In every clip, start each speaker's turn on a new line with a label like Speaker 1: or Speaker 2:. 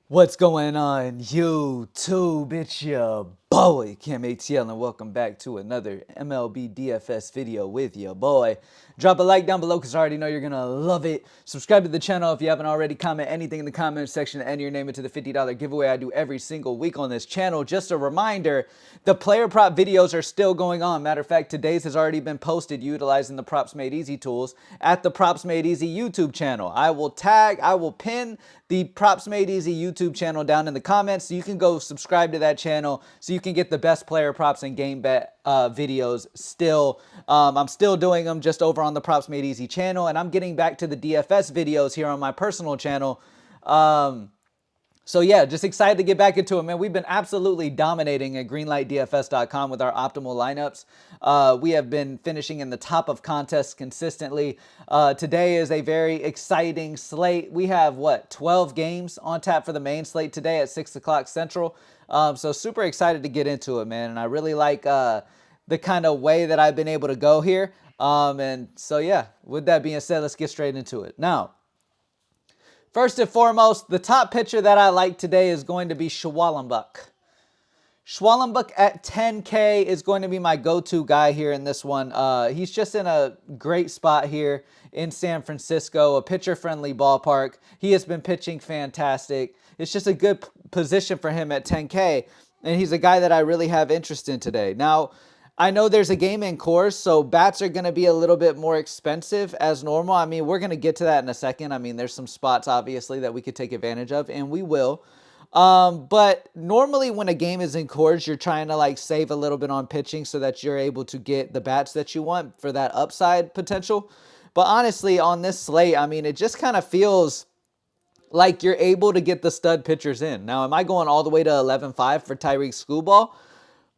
Speaker 1: What's going on, YouTube? It's your boy, Cam ATL, and welcome back to another MLB DFS video with your boy. Drop a like down below because I already know you're going to love it. Subscribe to the channel if you haven't already. Comment anything in the comment section and enter your name into the $50 giveaway I do every single week on this channel. Just a reminder, the player prop videos are still going on. Matter of fact, today's has already been posted utilizing the Props Made Easy tools at the Props Made Easy YouTube channel. I will pin the Props Made Easy YouTube channel down in the comments so you can go subscribe to that channel so you can get the best player props and game bet videos still. I'm still doing them just over on the Props Made Easy channel, and I'm getting back to the DFS videos here on my personal channel. So yeah, just excited to get back into it, man. We've been absolutely dominating at greenlightdfs.com with our optimal lineups. We have been finishing in the top of contests consistently. Today is a very exciting slate. We have, 12 games on tap for the main slate today at 6 o'clock Central. So super excited to get into it, man. And I really like the kind of way that I've been able to go here. And so yeah, with that being said, let's get straight into it. Now, first and foremost, the top pitcher that I like today is going to be Schwallenbach. Schwallenbach at 10K is going to be my go-to guy here in this one. He's just in a great spot here in San Francisco, a pitcher-friendly ballpark. He has been pitching fantastic. It's just a good position for him at 10K, and he's a guy that I really have interest in today. Now, I know there's a game in Coors, so bats are going to be a little bit more expensive as normal. I mean, we're going to get to that in a second. I mean, there's some spots, obviously, that we could take advantage of, and we will. But normally when a game is in Coors, you're trying to like save a little bit on pitching so that you're able to get the bats that you want for that upside potential. But honestly, on this slate, I mean, it just kind of feels like you're able to get the stud pitchers in. Now, am I going all the way to 11-5 for Tyreek Schoolball?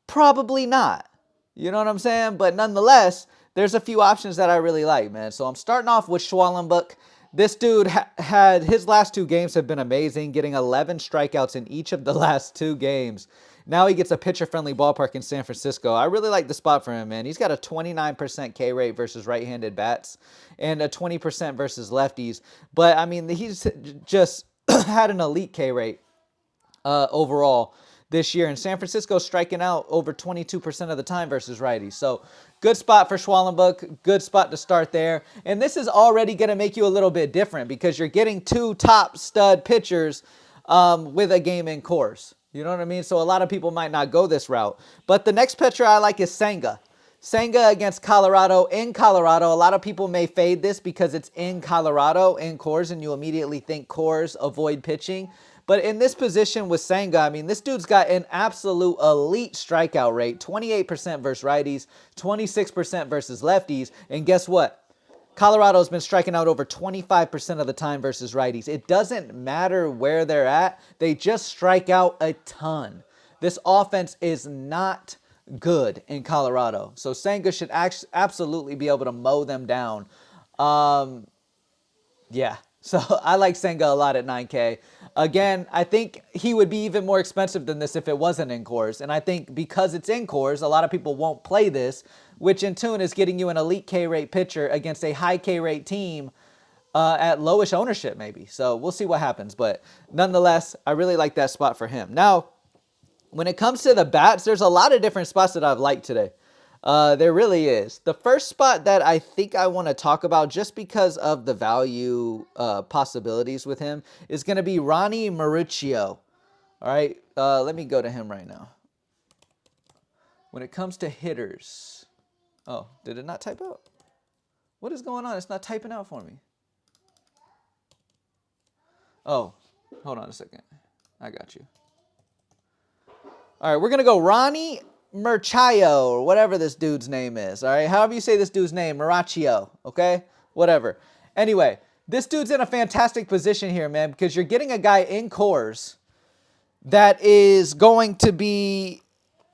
Speaker 1: Probably not. You know what I'm saying? But nonetheless, there's a few options that I really like, man. So I'm starting off with Schwallenbach. This dude had his last two games have been amazing, getting 11 strikeouts in each of the last two games. Now he gets a pitcher-friendly ballpark in San Francisco. I really like the spot for him, man. He's got a 29% K rate versus right-handed bats and a 20% versus lefties. But, I mean, he's just had an elite K rate overall this year. And San Francisco striking out over 22% of the time versus righties. So good spot for Schwallenbach. Good spot to start there. And this is already going to make you a little bit different because you're getting two top stud pitchers with a game in Coors. You know what I mean? So a lot of people might not go this route. But the next pitcher I like is Senga. Senga against Colorado in Colorado. A lot of people may fade this because it's in Colorado, in Coors, and you immediately think Coors, avoid pitching. But in this position with Senga, I mean, this dude's got an absolute elite strikeout rate, 28% versus righties, 26% versus lefties. And guess what? Colorado's been striking out over 25% of the time versus righties. It doesn't matter where they're at. They just strike out a ton. This offense is not good in Colorado. So Senga should absolutely be able to mow them down. Yeah. So I like Senga a lot at 9K. Again, I think he would be even more expensive than this if it wasn't in Coors. And I think because it's in Coors, a lot of people won't play this, which in turn is getting you an elite K rate pitcher against a high K rate team at lowish ownership maybe. So we'll see what happens. But nonetheless, I really like that spot for him. Now, when it comes to the bats, there's a lot of different spots that I've liked today. There really is. The first spot that I think I want to talk about just because of the value possibilities with him is going to be Ronnie Mauricio. All right, let me go to him right now. When it comes to hitters. Oh, did it not type out? What is going on? It's not typing out for me. Oh, hold on a second. I got you. All right, we're going to go Ronnie Murchayo, or whatever this dude's name is, all right? However you say this dude's name, Murachio, okay? Whatever. Anyway, this dude's in a fantastic position here, man, because you're getting a guy in Coors that is going to be,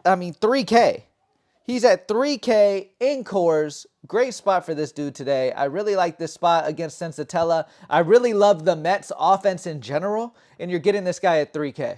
Speaker 1: 3K. He's at 3K in Coors. Great spot for this dude today. I really like this spot against Sensatella. I really love the Mets offense in general, and you're getting this guy at 3K.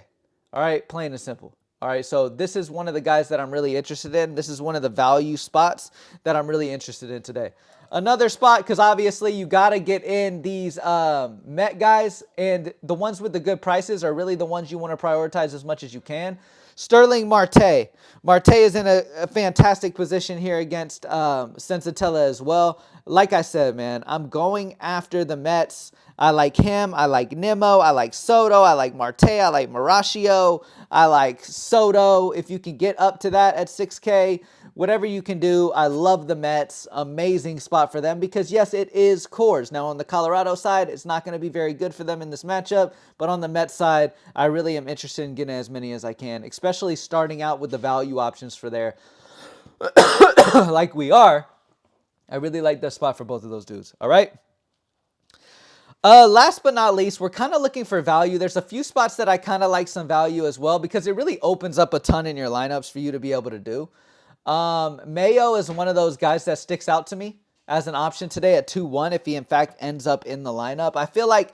Speaker 1: All right, plain and simple. All right, so this is one of the guys that I'm really interested in. This is one of the value spots that I'm really interested in today. Another spot, because obviously you got to get in these Met guys, and the ones with the good prices are really the ones you want to prioritize as much as you can. Sterling Marte. Marte is in a fantastic position here against Sensatella as well. Like I said, man, I'm going after the Mets. I like him. I like Nimmo. I like Soto. I like Marte. I like Maraccio. I like Soto. If you can get up to that at 6K, whatever you can do. I love the Mets. Amazing spot for them because, yes, it is Coors. Now, on the Colorado side, it's not going to be very good for them in this matchup. But on the Mets side, I really am interested in getting as many as I can, especially starting out with the value options for there like we are. I really like that spot for both of those dudes. All right. Last but not least, we're kind of looking for value. There's a few spots that I kind of like some value as well because it really opens up a ton in your lineups for you to be able to do. Mayo is one of those guys that sticks out to me as an option today at 2-1 if he in fact ends up in the lineup. I feel like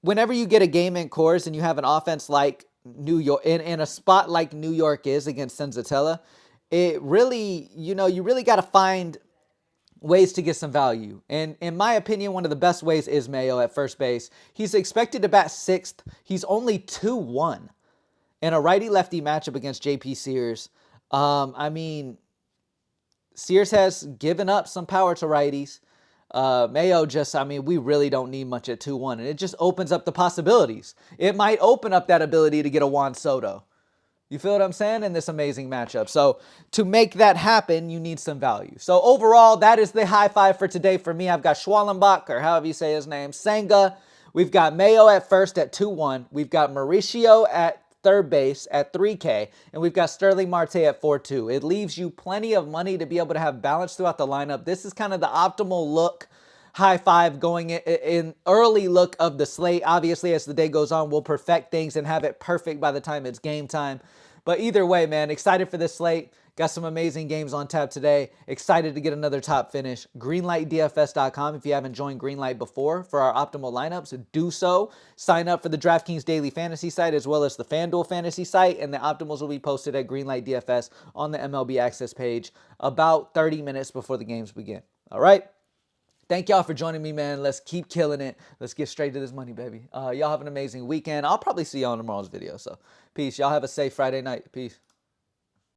Speaker 1: whenever you get a game in Coors and you have an offense like New York, in a spot like New York is against Senzatella, it really, you really got to find ways to get some value. And in my opinion, one of the best ways is Mayo at first base. He's expected to bat 6th. He's only 2-1 in a righty-lefty matchup against JP Sears. I mean, Sears has given up some power to righties. Mayo we really don't need much at 2-1. And it just opens up the possibilities. It might open up that ability to get a Juan Soto. You feel what I'm saying? In this amazing matchup. So to make that happen, you need some value. So overall, that is the high five for today for me. I've got Schwallenbach, or however you say his name, Senga. We've got Mayo at first at 2-1. We've got Mauricio at third base at 3K. And we've got Sterling Marte at 4-2. It leaves you plenty of money to be able to have balance throughout the lineup. This is kind of the optimal look. High five going in early look of the slate. Obviously, as the day goes on, we'll perfect things and have it perfect by the time it's game time. But either way, man, excited for this slate. Got some amazing games on tap today. Excited to get another top finish. Greenlightdfs.com. If you haven't joined Greenlight before for our optimal lineups, do so. Sign up for the DraftKings Daily Fantasy site as well as the FanDuel Fantasy site. And the optimals will be posted at Greenlight DFS on the MLB Access page about 30 minutes before the games begin. All right? Thank y'all for joining me, man. Let's keep killing it. Let's get straight to this money, baby. Y'all have an amazing weekend. I'll probably see y'all in tomorrow's video. So, peace. Y'all have a safe Friday night. Peace.